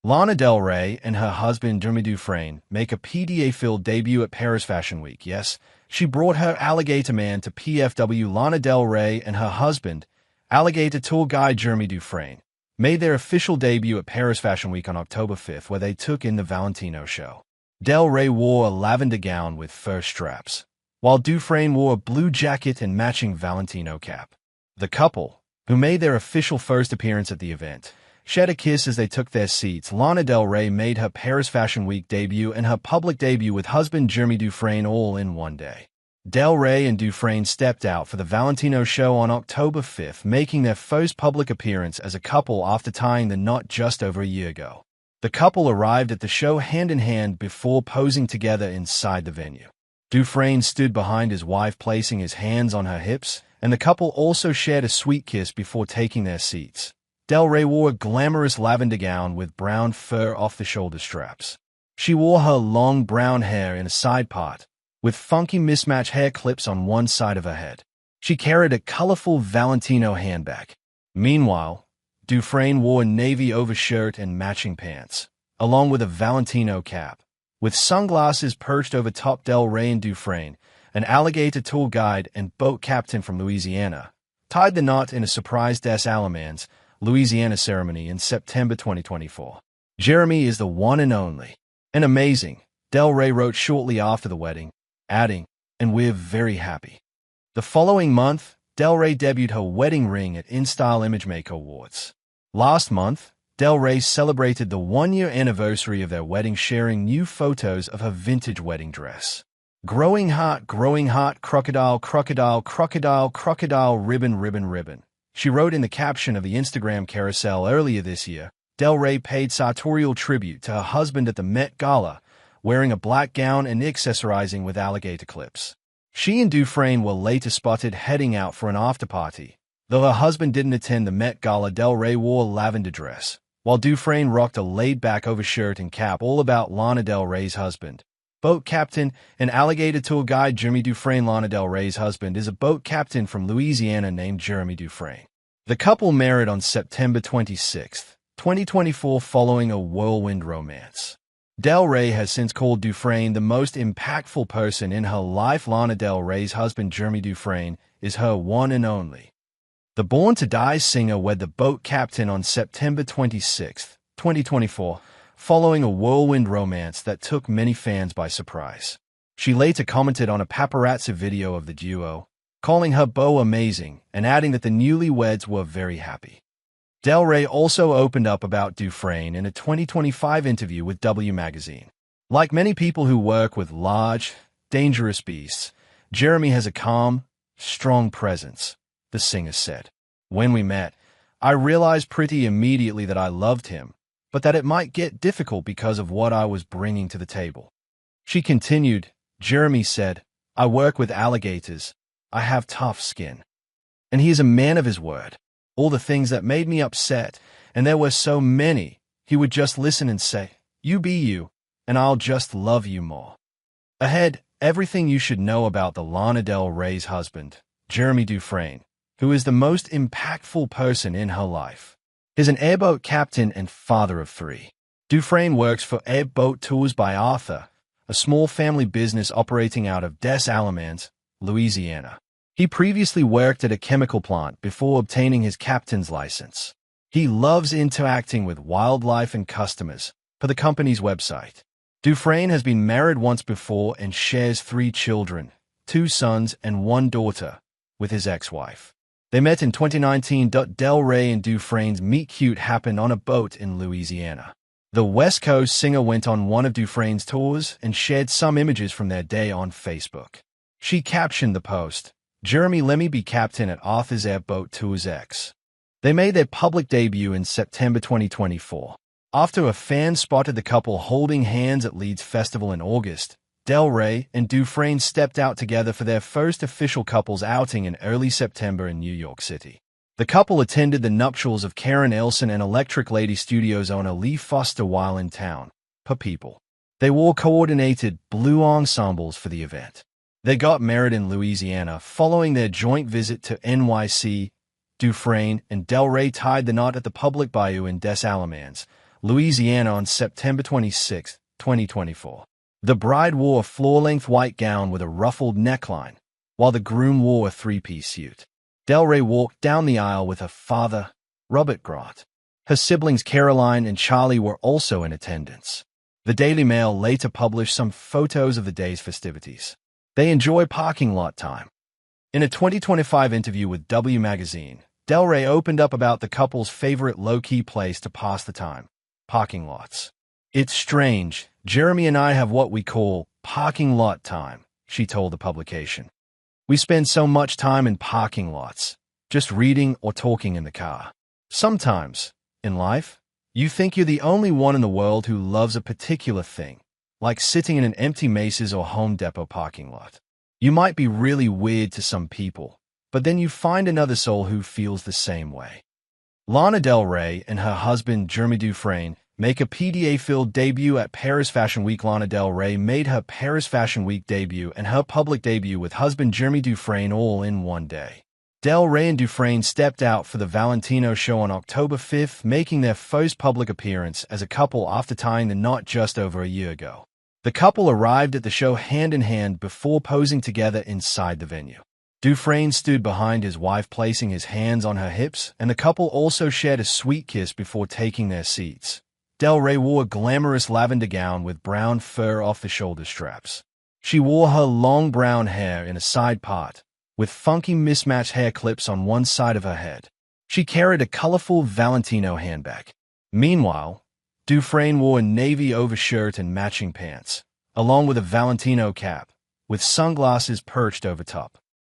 Lana Del Rey and her husband Jeremy Dufrene make a PDA-Filled debut at Paris Fashion Week. Yes, she brought her alligator man to PFW. Lana Del Rey and her husband, alligator tour guide Jeremy Dufrene, made their official debut at Paris Fashion Week on October 5th, where they took in the Valentino show. Del Rey wore a lavender gown with fur straps, while Dufrene wore a blue jacket and matching Valentino cap. The couple, who made their official first appearance at the event, shed a kiss as they took their seats. Lana Del Rey made her Paris Fashion Week debut and her public debut with husband Jeremy Dufrene all in one day. Del Rey and Dufrene stepped out for the Valentino show on October 5th, making their first public appearance as a couple after tying the knot just over a year ago. The couple arrived at the show hand in hand before posing together inside the venue. Dufrene stood behind his wife, placing his hands on her hips, and the couple also shared a sweet kiss before taking their seats. Del Rey wore a glamorous lavender gown with brown fur off-the-shoulder straps. She wore her long brown hair in a side part, with funky mismatched hair clips on one side of her head. She carried a colorful Valentino handbag. Meanwhile, Dufrene wore a navy overshirt and matching pants, along with a Valentino cap. With sunglasses perched over top, Del Rey and Dufrene, an alligator tour guide and boat captain from Louisiana, tied the knot in a surprise Des Allemands, Louisiana ceremony in September 2024. Jeremy is the one and only. And amazing, Del Rey wrote shortly after the wedding, adding, "And we're very happy." The following month, Del Rey debuted her wedding ring at InStyle Imagemaker Awards. Last month, Del Rey celebrated the one-year anniversary of their wedding, sharing new photos of her vintage wedding dress. Growing heart, crocodile, crocodile, crocodile, crocodile, ribbon, ribbon, ribbon. She wrote in the caption of the Instagram carousel earlier this year. Del Rey paid sartorial tribute to her husband at the Met Gala, wearing a black gown and accessorizing with alligator clips. She and Dufrene were later spotted heading out for an after-party. Though her husband didn't attend the Met Gala, Del Rey wore a lavender dress, while Dufrene rocked a laid-back overshirt and cap. All about Lana Del Rey's husband, boat captain and alligator tour guide Jeremy Dufrene. Lana Del Rey's husband is a boat captain from Louisiana named Jeremy Dufrene. The couple married on September 26, 2024, following a whirlwind romance. Del Rey has since called Dufrene the most impactful person in her life. Lana Del Rey's husband Jeremy Dufrene is her one and only. The Born to Die singer wed the boat captain on September 26, 2024, following a whirlwind romance that took many fans by surprise. She later commented on a paparazzi video of the duo, calling her beau amazing and adding that the newlyweds were very happy. Del Rey also opened up about Dufrene in a 2025 interview with W Magazine. Like many people who work with large, dangerous beasts, Jeremy has a calm, strong presence, the singer said. When we met, I realized pretty immediately that I loved him, but that it might get difficult because of what I was bringing to the table. She continued, Jeremy said, I work with alligators. I have tough skin. And he is a man of his word. All the things that made me upset, and there were so many, he would just listen and say, you be you, and I'll just love you more. Ahead, everything you should know about the Lana Del Rey's husband, Jeremy Dufrene, who is the most impactful person in her life. He's an airboat captain and father of 3. Dufrene works for Airboat Tours by Arthur, a small family business operating out of Des Allemands, Louisiana. He previously worked at a chemical plant before obtaining his captain's license. He loves interacting with wildlife and customers, per the company's website. Dufrene has been married once before and shares 3 children, 2 sons and 1 daughter, with his ex-wife. They met in 2019. Del Rey and Dufrene's meet cute happened on a boat in Louisiana. The West Coast singer went on one of Dufrene's tours and shared some images from their day on Facebook. She captioned the post, Jeremy, let me be captain at Arthur's Airboat Tours X. They made their public debut in September 2024. After a fan spotted the couple holding hands at Leeds Festival in August, Del Rey and Dufrene stepped out together for their first official couples outing in early September in New York City. The couple attended the nuptials of Karen Elson and Electric Lady Studios owner Lee Foster while in town, per People. They wore coordinated blue ensembles for the event. They got married in Louisiana following their joint visit to NYC. Dufrene and Del Rey tied the knot at the public bayou in Des Allemands, Louisiana on September 26, 2024. The bride wore a floor-length white gown with a ruffled neckline, while the groom wore a three-piece suit. Del Rey walked down the aisle with her father, Robert Grant. Her siblings Caroline and Charlie were also in attendance. The Daily Mail later published some photos of the day's festivities. They enjoy parking lot time. In a 2025 interview with W Magazine, Del Rey opened up about the couple's favorite low-key place to pass the time: parking lots. "It's strange. Jeremy and I have what we call parking lot time," she told the publication. "We spend so much time in parking lots, just reading or talking in the car. Sometimes, in life, you think you're the only one in the world who loves a particular thing, like sitting in an empty Macy's or Home Depot parking lot. You might be really weird to some people, but then you find another soul who feels the same way." Lana Del Rey and her husband Jeremy Dufrene make a PDA-Filled debut at Paris Fashion Week. Lana Del Rey made her Paris Fashion Week debut and her public debut with husband Jeremy Dufrene all in one day. Del Rey and Dufrene stepped out for the Valentino show on October 5th, making their first public appearance as a couple after tying the knot just over a year ago. The couple arrived at the show hand-in-hand before posing together inside the venue. Dufrene stood behind his wife, placing his hands on her hips, and the couple also shared a sweet kiss before taking their seats. Del Rey wore a glamorous lavender gown with brown fur off the shoulder straps. She wore her long brown hair in a side part, with funky mismatched hair clips on one side of her head. She carried a colorful Valentino handbag. Meanwhile, Dufrene wore a navy overshirt and matching pants, along with a Valentino cap, with sunglasses perched over top.